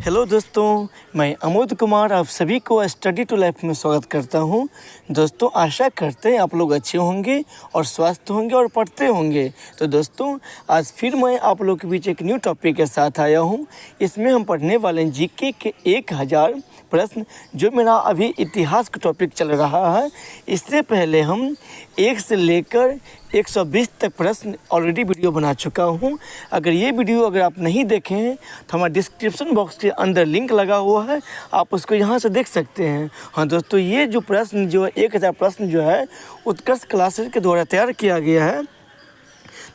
Hello दोस्तों, मैं अमोद कुमार आप सभी को स्टडी टू लाइफ में स्वागत करता हूं। दोस्तों, आशा करते हैं आप लोग अच्छे होंगे और स्वस्थ होंगे और पढ़ते होंगे। तो दोस्तों, आज फिर मैं आप लोग के बीच एक न्यू टॉपिक के साथ आया हूं। इसमें हम पढ़ने वाले हैं जीके के 1000 प्रश्न, जो मेरा अभी इतिहास का टॉपिक चल रहा है। इससे पहले हम 1 से लेकर 120 तक प्रश्न ऑलरेडी वीडियो बना चुका हूं। अगर ये वीडियो आप नहीं देखे हैं तो हमारे डिस्क्रिप्शन बॉक्स के अंदर लिंक लगा हुआ है, आप उसको यहाँ से देख सकते हैं। हाँ दोस्तों, ये जो प्रश्न जो 1000 प्रश्न जो है उत्कर्ष क्लासेस के द्वारा तैयार किया गया है।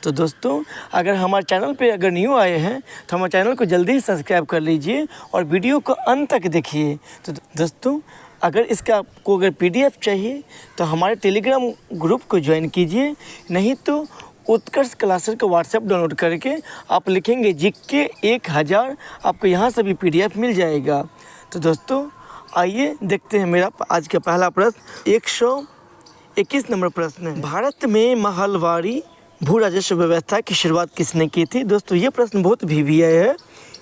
तो दोस्तों, अगर हमारे चैनल पे अगर न्यू आए हैं तो हमारे चैनल को जल्दी ही सब्सक्राइब कर लीजिए और वीडियो को अंत तक देखिए। तो दोस्तों, अगर इसका आपको PDF चाहिए तो हमारे टेलीग्राम ग्रुप को ज्वाइन कीजिए, नहीं तो उत्कर्ष क्लासेस को व्हाट्सएप डाउनलोड करके आप लिखेंगे जीके 1000, आपको यहाँ से भी PDF मिल जाएगा। तो दोस्तों, आइए देखते हैं मेरा आज का पहला प्रश्न। 121 नंबर प्रश्न है, भारत में महलवारी भू राजस्व व्यवस्था की शुरुआत किसने की थी? दोस्तों, ये प्रश्न बहुत VVI है,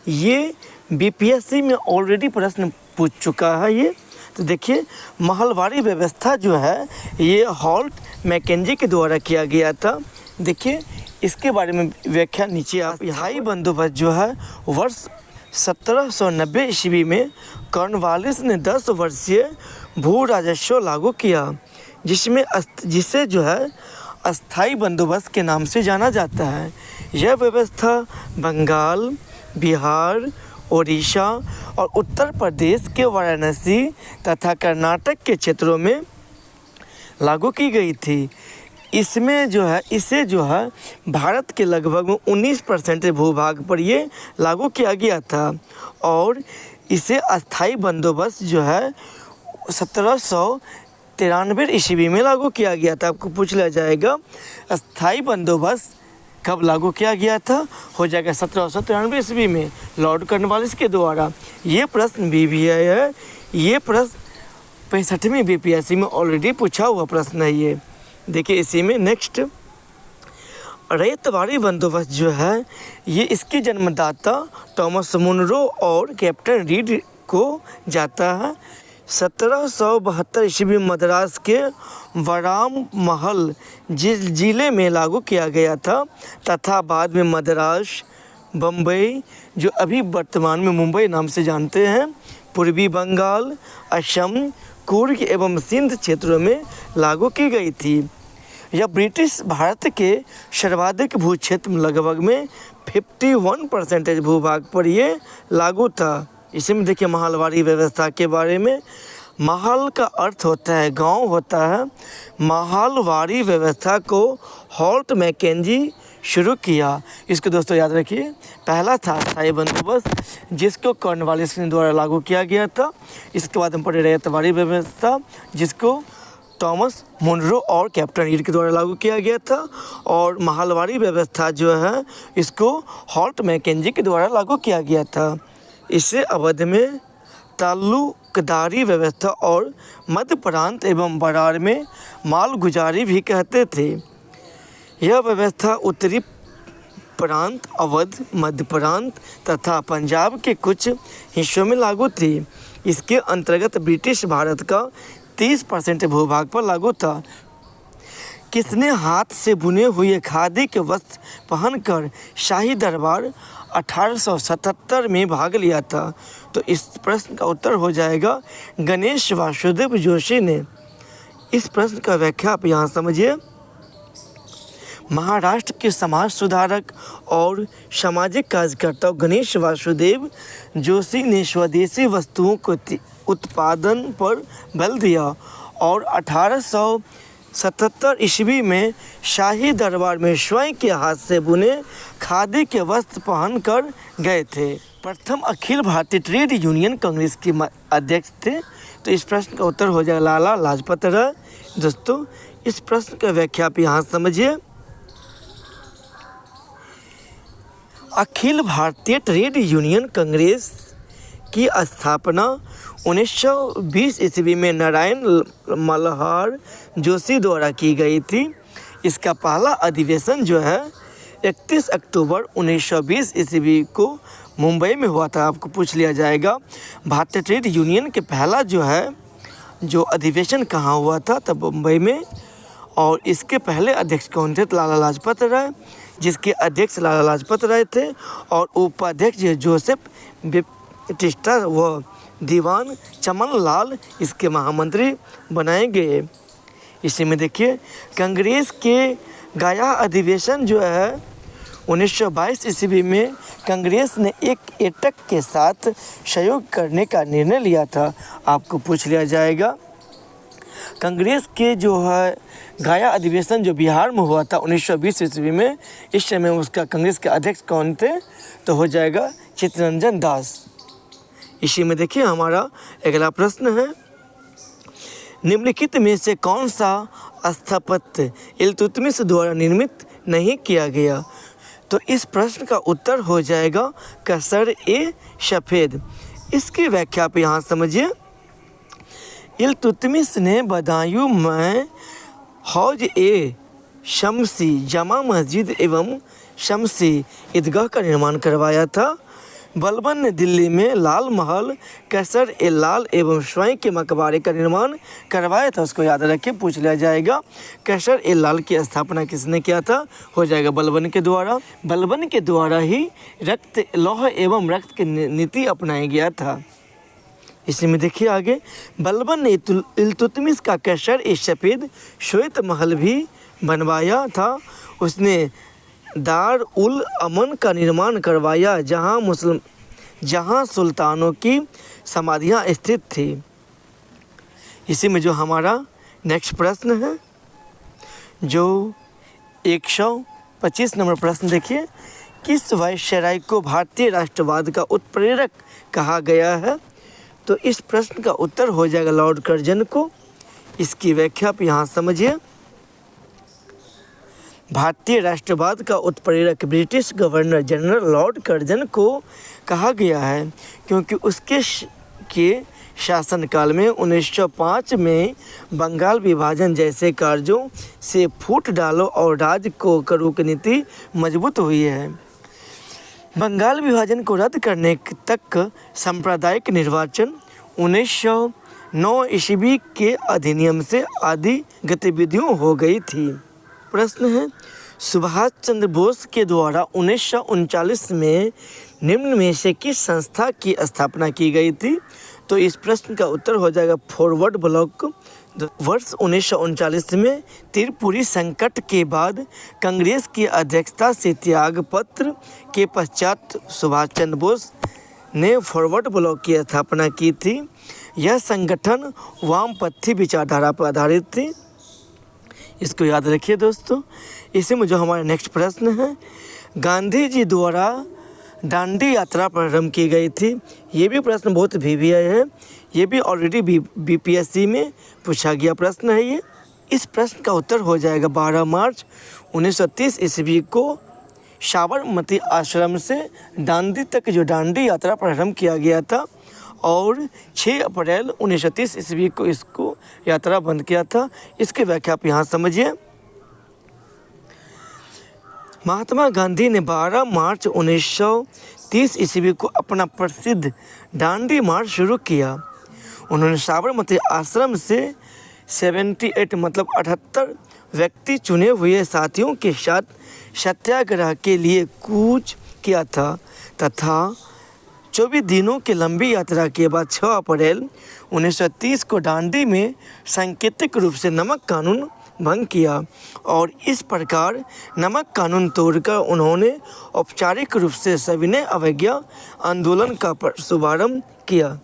ये BPSC में ऑलरेडी प्रश्न पूछ चुका है ये। तो देखिए, महलवारी व्यवस्था जो है ये हॉल्ट मैकेंजी के द्वारा किया गया था। देखिए, इसके बारे में व्याख्या नीचे आप। स्थायी बंदोबस्त जो है वर्ष 1790 ईस्वी में कॉर्नवालिस ने 10 वर्षीय भू राजस्व लागू किया, जिसे जो है अस्थाई बंदोबस्त के नाम से जाना जाता है। यह व्यवस्था बंगाल, बिहार, ओडिशा और उत्तर प्रदेश के वाराणसी तथा कर्नाटक के क्षेत्रों में लागू की गई थी। इसे जो है भारत के लगभग 19% भूभाग पर ये लागू किया गया था और इसे अस्थाई बंदोबस्त जो है 1793 ईस्वी में लागू किया गया था। आपको पूछ लिया जाएगा अस्थाई बंदोबस्त कब लागू किया गया था, हो जाएगा 1793 ईस्वी में लॉर्ड कॉर्नवालिस के द्वारा। ये प्रश्न BVI है, ये प्रश्न 65वीं BPSC में ऑलरेडी पूछा हुआ प्रश्न है ये। देखिए इसी में नेक्स्ट, रैयतवाड़ी बंदोबस्त जो है ये इसके जन्मदाता थॉमस मुनरो और कैप्टन रीड को जाता है। 1772 ईस्वी में मद्रास के वराम महल जिले में लागू किया गया था तथा बाद में मद्रास, बम्बई जो अभी वर्तमान में मुंबई नाम से जानते हैं, पूर्वी बंगाल, असम, कुर्ग एवं सिंध क्षेत्रों में लागू की गई थी। यह ब्रिटिश भारत के सर्वाधिक भू क्षेत्र लगभग में 51% भूभाग पर ये लागू था। इसी में देखिए महलवारी व्यवस्था के बारे में। महल का अर्थ होता है गांव होता है। महलवारी व्यवस्था को हॉल्ट मैकेंजी शुरू किया। इसको दोस्तों याद रखिए, पहला था अस्थायी बंदोबस्त जिसको कॉर्नवालिस के द्वारा लागू किया गया था। इसके बाद हम पढ़े रैयतवाड़ी व्यवस्था जिसको थॉमस मुनरो और कैप्टन रीड के द्वारा लागू किया गया था, और महलवारी व्यवस्था जो है इसको हॉल्ट मैकेंजी के द्वारा लागू किया गया था। इसे अवध में ताल्लुकदारी व्यवस्था और मध्य प्रांत एवं बरार में मालगुजारी भी कहते थे। यह व्यवस्था उत्तरी प्रांत, अवध, मध्य प्रांत तथा पंजाब के कुछ हिस्सों में लागू थी। इसके अंतर्गत ब्रिटिश भारत का 30% भूभाग पर लागू था। किसने हाथ से बुने हुए खादी के वस्त्र पहनकर शाही दरबार 1877 में भाग लिया था? तो इस प्रश्न का उत्तर हो जाएगा गणेश वासुदेव जोशी ने। इस प्रश्न का व्याख्या आप यहाँ समझिए। महाराष्ट्र के समाज सुधारक और सामाजिक कार्यकर्ता गणेश वासुदेव जोशी ने स्वदेशी वस्तुओं को उत्पादन पर बल दिया और 1877 ईस्वी में शाही दरबार में स्वयं के हाथ से बुने खादी के वस्त्र पहनकर गए थे। प्रथम अखिल भारतीय ट्रेड यूनियन कांग्रेस के अध्यक्ष थे। तो इस प्रश्न का उत्तर हो जाएगा लाला लाजपत राय। दोस्तों, इस प्रश्न का व्याख्या आप यहाँ समझिए। अखिल भारतीय ट्रेड यूनियन कांग्रेस की स्थापना 1920 ईस्वी में नारायण मल्हार जोशी द्वारा की गई थी। इसका पहला अधिवेशन जो है 31 अक्टूबर 1920 ईस्वी को मुंबई में हुआ था, आपको पूछ लिया जाएगा। भारतीय ट्रेड यूनियन के पहला जो अधिवेशन कहाँ हुआ था, तब मुंबई में। और इसके पहले अध्यक्ष कौन थे? लाला लाजपत राय, जिसके अध्यक्ष लाला लाजपत राय थे और उपाध्यक्ष जोसेफ बैप्टिस्टा व दीवान चमन लाल इसके महामंत्री बनाए गए। इसी में देखिए कांग्रेस के गया अधिवेशन जो है 1922 ईस्वी में कांग्रेस ने एक एटक के साथ सहयोग करने का निर्णय लिया था। आपको पूछ लिया जाएगा कांग्रेस के जो है गया अधिवेशन जो बिहार में हुआ था 1920 ईस्वी में, इस समय उसका कांग्रेस के अध्यक्ष कौन थे? तो हो जाएगा चित्तरंजन दास। इसी में देखिए हमारा अगला प्रश्न है, निम्नलिखित में से कौन सा स्थापत्य इल्तुतमिश द्वारा निर्मित नहीं किया गया? तो इस प्रश्न का उत्तर हो जाएगा कसर-ए-सफ़ेद। इसकी व्याख्या आप यहाँ समझिए। इल्तुतमिश ने बदायूं में हौज-ए-शमसी जामा मस्जिद एवं शमसी ईदगाह का निर्माण करवाया था। बलबन ने दिल्ली में लाल महल, कैसर-ए-लाल एवं स्वयं के मकबरे का निर्माण करवाया था। उसको याद रखिए, पूछ लिया जाएगा। कैसर-ए-लाल की स्थापना किसने किया था? हो जाएगा बलबन के द्वारा। बलबन के द्वारा ही रक्त, लौह एवं रक्त की नीति अपनाया गया था। इसी में देखिए आगे, बलबन ने इल्तुतमिश का कसर-ए-सफ़ेद श्वेत महल भी बनवाया था। उसने दार उल अमन का निर्माण करवाया, जहां सुल्तानों की समाधियां स्थित थी। इसी में जो हमारा नेक्स्ट प्रश्न है, जो 125 नंबर प्रश्न देखिए, किस वायसराय को भारतीय राष्ट्रवाद का उत्प्रेरक कहा गया है? तो इस प्रश्न का उत्तर हो जाएगा लॉर्ड कर्जन को। इसकी व्याख्या आप यहाँ समझिए। भारतीय राष्ट्रवाद का उत्प्रेरक British governor general Lord Curzon को कहा गया है, क्योंकि उसके शासनकाल में 1905 में बंगाल विभाजन जैसे कार्यों से फूट डालो और राज्य को करो की नीति मजबूत हुई है। बंगाल विभाजन को रद्द करने तक सांप्रदायिक निर्वाचन 1909 ईस्वी के अधिनियम से आदि गतिविधियों हो गई थी। प्रश्न है, सुभाष चंद्र बोस के द्वारा 1939 में निम्न में से किस संस्था की स्थापना की गई थी? तो इस प्रश्न का उत्तर हो जाएगा फॉरवर्ड ब्लॉक। वर्ष 1939 में त्रिपुरी संकट के बाद कांग्रेस की अध्यक्षता से त्यागपत्र के पश्चात सुभाष चंद्र बोस ने फॉरवर्ड ब्लॉक की स्थापना की थी। यह संगठन वामपंथी विचारधारा पर आधारित थी। इसको याद रखिए दोस्तों। इसी में जो हमारा नेक्स्ट प्रश्न है, गांधी जी द्वारा दांडी यात्रा प्रारंभ की गई थी। ये भी प्रश्न बहुत VVI है, ये भी ऑलरेडी BPSC में पूछा गया प्रश्न है ये। इस प्रश्न का उत्तर हो जाएगा 12 मार्च 1930 ईस्वी को साबरमती आश्रम से दांडी तक जो दांडी यात्रा प्रारंभ किया गया था, और 6 अप्रैल 1930 ईस्वी को इसको यात्रा बंद किया था। इसकी व्याख्या आप यहाँ समझिए। महात्मा गांधी ने 12 मार्च 1930 ईस्वी को अपना प्रसिद्ध दांडी मार्च शुरू किया। उन्होंने साबरमती आश्रम से 78 मतलब 78 व्यक्ति चुने हुए साथियों के साथ सत्याग्रह के लिए कूच किया था तथा 24 दिनों की लंबी यात्रा के बाद 6 अप्रैल 1930 को दांडी में सांकेतिक रूप से नमक कानून भंग किया, और इस प्रकार नमक कानून तोड़कर उन्होंने औपचारिक रूप से सविनय अवज्ञा आंदोलन का शुभारंभ किया।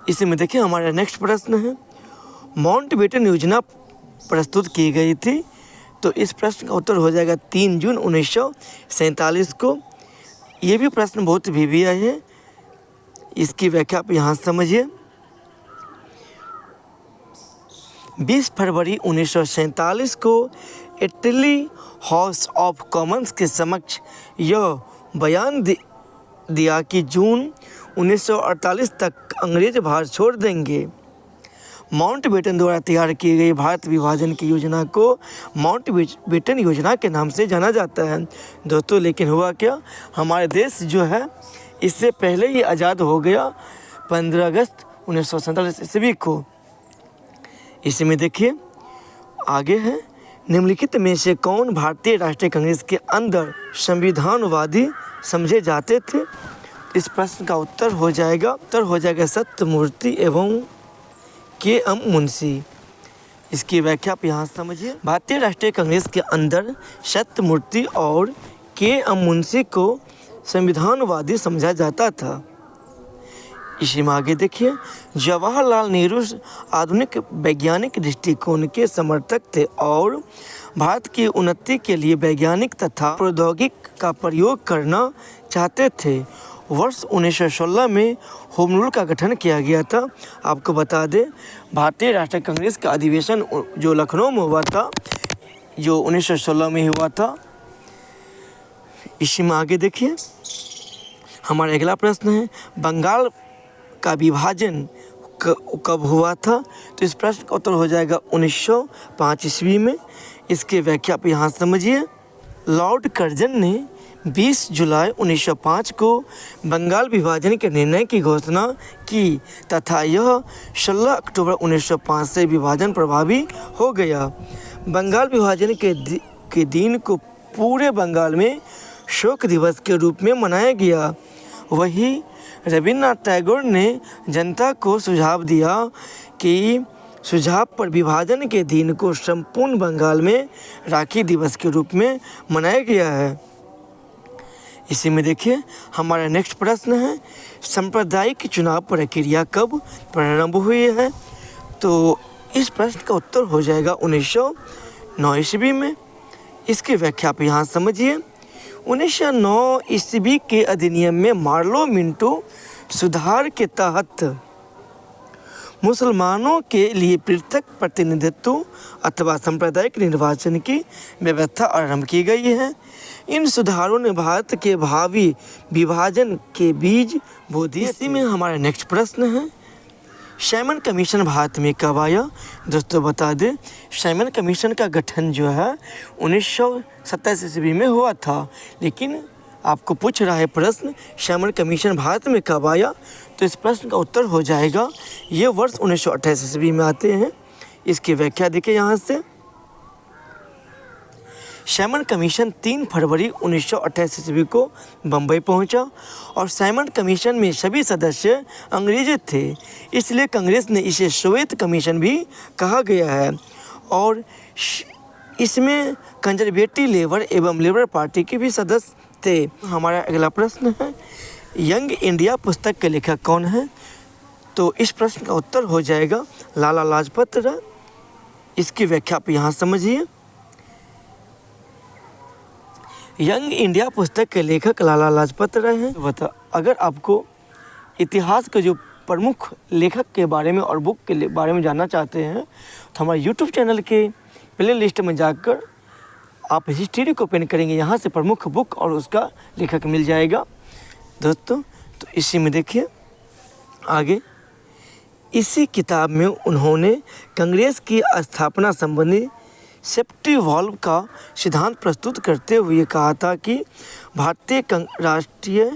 इसी में देखिए हमारा नेक्स्ट प्रश्न है, माउंटबेटन योजना प्रस्तुत की गई थी। तो इस प्रश्न का उत्तर हो जाएगा 3 जून 1947 को। ये भी प्रश्न बहुत VVI है, इसकी व्याख्या आप यहाँ समझिए। 20 फरवरी 1947 को इटली हाउस ऑफ कॉमन्स के समक्ष यह बयान दिया कि जून 1948 तक अंग्रेज भारत छोड़ देंगे। माउंटबेटन द्वारा तैयार की गई भारत विभाजन की योजना को माउंटबेटन योजना के नाम से जाना जाता है दोस्तों। लेकिन हुआ क्या, हमारे देश जो है इससे पहले ही आज़ाद हो गया 15 अगस्त 1947 ईस्वी को। इसी में देखिए आगे है, निम्नलिखित में से कौन भारतीय राष्ट्रीय कांग्रेस के अंदर संविधानवादी समझे जाते थे। इस प्रश्न का उत्तर हो जाएगा सत्यमूर्ति एवं के.एम. मुंशी। इसकी व्याख्या आप यहाँ समझिए। भारतीय राष्ट्रीय कांग्रेस के अंदर सत्यमूर्ति और के.एम. मुंशी को संविधानवादी समझा जाता था। इसी में आगे देखिए, जवाहरलाल नेहरू आधुनिक वैज्ञानिक दृष्टिकोण के समर्थक थे और भारत की उन्नति के लिए वैज्ञानिक तथा प्रौद्योगिकी का प्रयोग करना चाहते थे। वर्ष 1916 में होम रूल का गठन किया गया था। आपको बता दें, भारतीय राष्ट्रीय कांग्रेस का अधिवेशन जो लखनऊ में हुआ था, जो 1916 में हुआ था। इसी में आगे देखिए, हमारा अगला प्रश्न है, बंगाल का विभाजन कब हुआ था। तो इस प्रश्न का उत्तर हो जाएगा 1905 ईस्वी में। इसकी व्याख्या आप यहाँ समझिए। लॉर्ड कर्जन ने 20 जुलाई 1905 को बंगाल विभाजन के निर्णय की घोषणा की तथा यह 16 अक्टूबर 1905 से विभाजन प्रभावी हो गया। बंगाल विभाजन के दिन को पूरे बंगाल में शोक दिवस के रूप में मनाया गया। वहीं रविन्द्रनाथ टैगोर ने जनता को सुझाव दिया कि सुझाव पर विभाजन के दिन को संपूर्ण बंगाल में राखी दिवस के रूप में मनाया गया है। इसी में देखिए, हमारा नेक्स्ट प्रश्न है, सांप्रदायिक चुनाव प्रक्रिया कब प्रारंभ हुई है। तो इस प्रश्न का उत्तर हो जाएगा 1909 ईस्वी में। इसकी व्याख्या आप यहाँ समझिए। 1909 ईस्वी के अधिनियम में मार्लो मिंटो सुधार के तहत मुसलमानों के लिए पृथक प्रतिनिधित्व अथवा सांप्रदायिक निर्वाचन की व्यवस्था आरंभ की गई है। इन सुधारों ने भारत के भावी विभाजन के बीज बो दिए। इसी में हमारा नेक्स्ट प्रश्न है, साइमन कमीशन भारत में कब आया। दोस्तों बता दें, साइमन कमीशन का गठन जो है 1927 ईस्वी में हुआ था। लेकिन आपको पूछ रहा है प्रश्न, साइमन कमीशन भारत में कब आया। तो इस प्रश्न का उत्तर हो जाएगा, ये वर्ष 1928 ईस्वी में आते हैं। इसकी व्याख्या देखिए यहाँ से। साइमन कमीशन 3 फरवरी 1928 ईस्वी को बम्बई पहुंचा और साइमन कमीशन में सभी सदस्य अंग्रेज थे, इसलिए कांग्रेस ने इसे श्वेत कमीशन भी कहा गया है। और इसमें कंजर्वेटिव लेबर एवं लेबर पार्टी के भी सदस्य थे। हमारा अगला प्रश्न है, यंग इंडिया पुस्तक के लेखक कौन है। तो इस प्रश्न का उत्तर हो जाएगा लाला लाजपत राय। इसकी व्याख्या आप यहाँ समझिए। यंग इंडिया पुस्तक के लेखक लाला लाजपत राय हैं। बता, अगर आपको इतिहास के जो प्रमुख लेखक के बारे में और बुक के बारे में जानना चाहते हैं तो हमारे यूट्यूब चैनल के प्ले लिस्ट में जाकर आप हिस्ट्री को ओपन करेंगे, यहाँ से प्रमुख बुक और उसका लेखक मिल जाएगा दोस्तों। तो इसी में देखिए आगे, इसी किताब में उन्होंने कांग्रेस की स्थापना संबंधी सेफ्टी वॉल्व का सिद्धांत प्रस्तुत करते हुए कहा था कि भारतीय राष्ट्रीय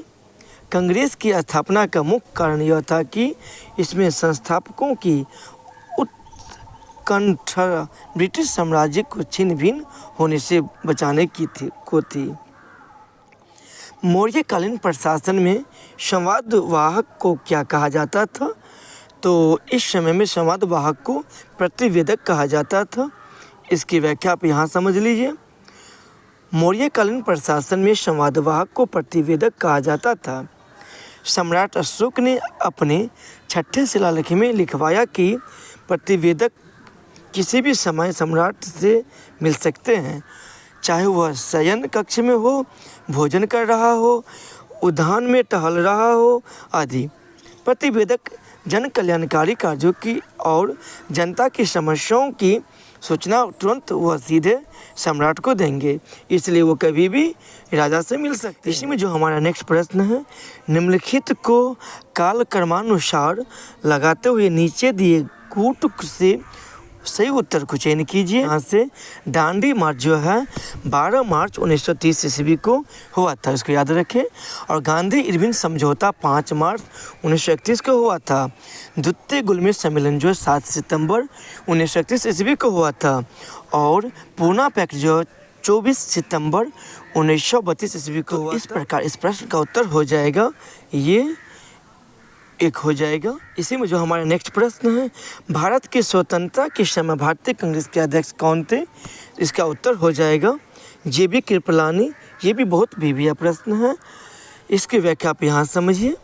कांग्रेस की स्थापना का मुख्य कारण यह था कि इसमें संस्थापकों की उत्कंठा ब्रिटिश साम्राज्य को छिन्न भिन्न होने से बचाने की थी। मौर्यकालीन प्रशासन में संवादवाहक को क्या कहा जाता था। तो इस समय में संवादवाहक को प्रतिवेदक कहा जाता था। इसकी व्याख्या आप यहाँ समझ लीजिए। मौर्यकालीन प्रशासन में संवादवाहक को प्रतिवेदक कहा जाता था। सम्राट अशोक ने अपने 6ठे शिलालेख में लिखवाया कि प्रतिवेदक किसी भी समय सम्राट से मिल सकते हैं, चाहे वह शयन कक्ष में हो, भोजन कर रहा हो, उद्यान में टहल रहा हो आदि। प्रतिवेदक जन कल्याणकारी कार्यों की और जनता की समस्याओं की सूचना तुरंत वह सीधे सम्राट को देंगे, इसलिए वो कभी भी राजा से मिल सकते हैं। इसी में जो हमारा नेक्स्ट प्रश्न है, निम्नलिखित को कालक्रमानुसार लगाते हुए नीचे दिए कूट से सही उत्तर को चयन कीजिए। यहाँ से दांडी मार्च जो है 12 मार्च 1930 ईस्वी को हुआ था, इसको याद रखें। और गांधी इरविन समझौता 5 मार्च 1931 को हुआ था। द्वितीय गुलमेज सम्मेलन जो है 7 सितंबर 1931 ईस्वी को हुआ था। और पूना पैक्ट जो 24 सितंबर 1932 ईस्वी को हुआ। इस प्रकार इस प्रश्न का उत्तर हो जाएगा ये एक हो जाएगा। इसी में जो हमारा नेक्स्ट प्रश्न है, भारत की स्वतंत्रता के समय भारतीय कांग्रेस के अध्यक्ष कौन थे? इसका उत्तर हो जाएगा JB कृपलानी। ये भी बहुत भीभिया प्रश्न है, इसकी व्याख्या आप यहाँ समझिए।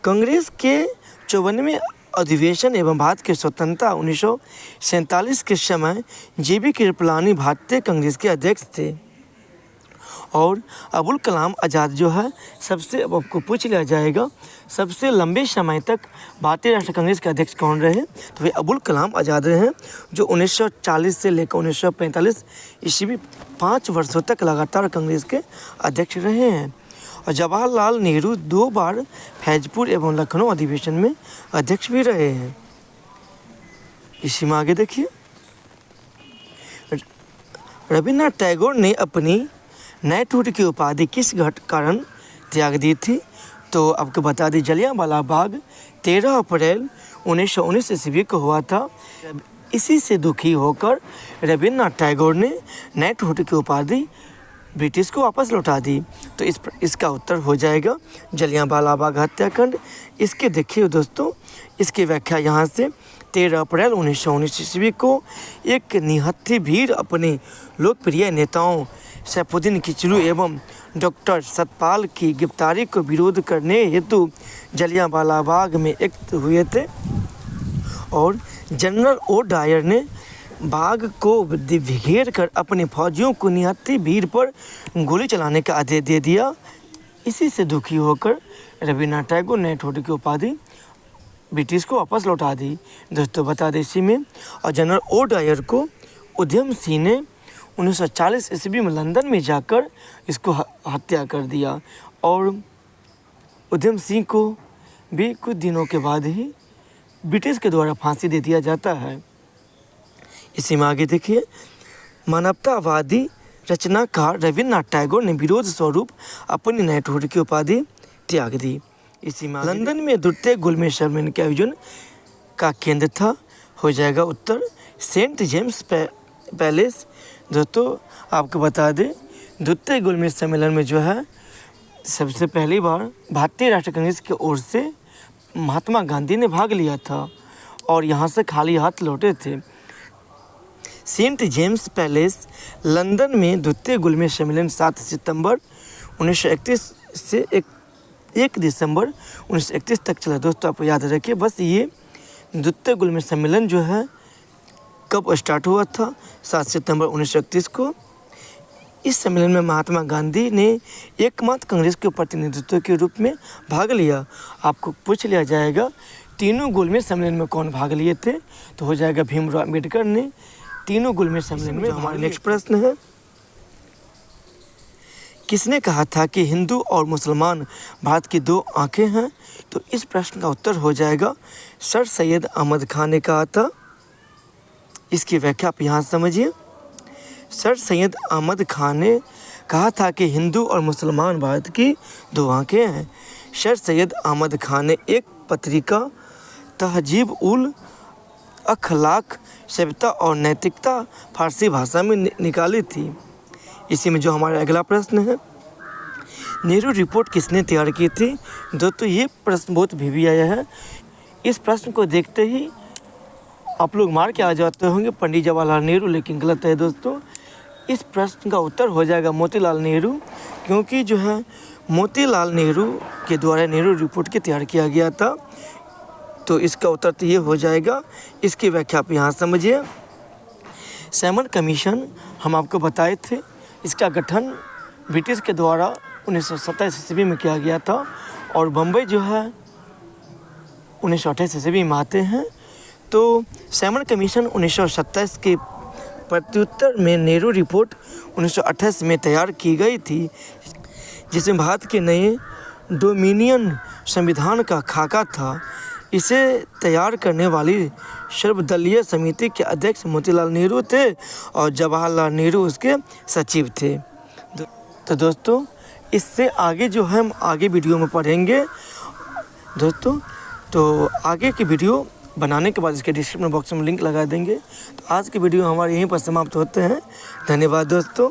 कांग्रेस के 54वें अधिवेशन एवं भारत की स्वतंत्रता 1947 के समय JB कृपलानी भारतीय कांग्रेस के अध्यक्ष थे। और अबुल कलाम आज़ाद जो है सबसे, अब आपको पूछ लिया जाएगा सबसे लंबे समय तक भारतीय राष्ट्रीय कांग्रेस के अध्यक्ष कौन रहे? तो वे अबुल कलाम आज़ाद रहे हैं, जो 1940 से लेकर 1945 ईस्वी 5 वर्षों तक लगातार कांग्रेस के अध्यक्ष रहे हैं। और जवाहरलाल नेहरू 2 बार फैजपुर एवं लखनऊ अधिवेशन में अध्यक्ष भी रहे हैं। इसी में आगे देखिए, रविन्द्रनाथ टैगोर ने अपनी नाइटहुड की उपाधि किस कारण त्याग दी थी? तो आपको बता दें, जलियांवाला बाग 13 अप्रैल 1919 ईस्वी को हुआ था। इसी से दुखी होकर रविन्द्रनाथ टैगोर ने नाइटहुड की उपाधि ब्रिटिश को वापस लौटा दी। तो इसका उत्तर हो जाएगा जलियांवाला बाग हत्याकांड। इसके देखिए दोस्तों, इसकी व्याख्या यहाँ से 13 अप्रैल 1919 ईस्वी को एक निहत्थी भीड़ अपने लोकप्रिय नेताओं सैफुद्दीन किचलू एवं डॉक्टर सतपाल की गिरफ्तारी को विरोध करने हेतु जलियांवाला बाग में एकत्र हुए थे। और जनरल ओ डायर ने बाग को घेर कर अपने फौजियों को निहत्थी भीड़ पर गोली चलाने का आदेश दे दिया। इसी से दुखी होकर रविन्द्रनाथ टैगोर ने नाइटहुड की उपाधि ब्रिटिश को वापस लौटा दी। दोस्तों बता दें इसी में। और जनरल ओ डायर को उधम सिंह ने 1940 ईस्वी में लंदन में जाकर इसको हत्या कर दिया। और उधम सिंह को भी कुछ दिनों के बाद ही ब्रिटिश के द्वारा फांसी दे दिया जाता है। इसी में आगे देखिए, मानवतावादी रचनाकार रविन्द्रनाथ टैगोर ने विरोध स्वरूप अपनी नाइटहुड की उपाधि त्याग दी। इसी में लंदन में द्वितीय गुलमेज सम्मेलन के आयोजन का केंद्र था, हो जाएगा उत्तर सेंट जेम्स पैलेस। दोस्तों आपको बता दें, द्वितीय गुलमेज सम्मेलन में जो है सबसे पहली बार भारतीय राष्ट्रीय कांग्रेस की ओर से महात्मा गांधी ने भाग लिया था और यहाँ से खाली हाथ लौटे थे। सेंट जेम्स पैलेस लंदन में द्वितीय गुलमेज सम्मेलन 7 सितंबर 1931 से 1 दिसंबर 1931 तक चला। दोस्तों आप याद रखिए बस, ये द्वितीय गुलमेज सम्मेलन जो है कब स्टार्ट हुआ था? 7 सितंबर 1931 को। इस सम्मेलन में महात्मा गांधी ने एकमात्र कांग्रेस के प्रतिनिधित्व के रूप में भाग लिया। आपको पूछ लिया जाएगा तीनों गुलमेज सम्मेलन में कौन भाग लिए थे? तो हो जाएगा भीमराव अम्बेडकर ने तीनों गुलमेज सम्मेलन में। हमारा नेक्स्ट प्रश्न है, किसने कहा था कि हिंदू और मुसलमान भारत की 2 आंखें हैं? तो इस प्रश्न का उत्तर हो जाएगा सर सैयद अहमद खान ने कहा था। इसकी व्याख्या आप यहाँ समझिए। सर सैयद अहमद खान ने कहा था कि हिंदू और मुसलमान भारत की 2 आंखें हैं। सर सैयद अहमद खान ने एक पत्रिका तहजीब उल अखलाक सभ्यता और नैतिकता फारसी भाषा में निकाली थी। इसी में जो हमारा अगला प्रश्न है, नेहरू रिपोर्ट किसने तैयार की थी? दोस्तों ये प्रश्न बहुत भी आया है। इस प्रश्न को देखते ही आप लोग मार के आ जाते होंगे पंडित जवाहरलाल नेहरू, लेकिन गलत है दोस्तों। इस प्रश्न का उत्तर हो जाएगा मोतीलाल नेहरू, क्योंकि जो है मोतीलाल नेहरू के द्वारा नेहरू रिपोर्ट के तैयार किया गया था। तो इसका उत्तर तो ये हो जाएगा। इसकी व्याख्या आप यहाँ समझिए। सैमन कमीशन हम आपको बताए थे, इसका गठन ब्रिटिश के द्वारा 1927 ईस्वी में किया गया था और बम्बई जो है 1928 ईस्वी में आते हैं। तो सैमन कमीशन 1927 के प्रत्युत्तर में नेहरू रिपोर्ट 1928 में तैयार की गई थी, जिसमें भारत के नए डोमिनियन संविधान का खाका था। इसे तैयार करने वाली सर्वदलीय समिति के अध्यक्ष मोतीलाल नेहरू थे और जवाहरलाल नेहरू उसके सचिव थे। तो दोस्तों इससे आगे जो है हम आगे वीडियो में पढ़ेंगे दोस्तों। तो आगे की वीडियो बनाने के बाद इसके डिस्क्रिप्शन बॉक्स में लिंक लगा देंगे। तो आज की वीडियो हमारे यहीं पर समाप्त होते हैं। धन्यवाद दोस्तों।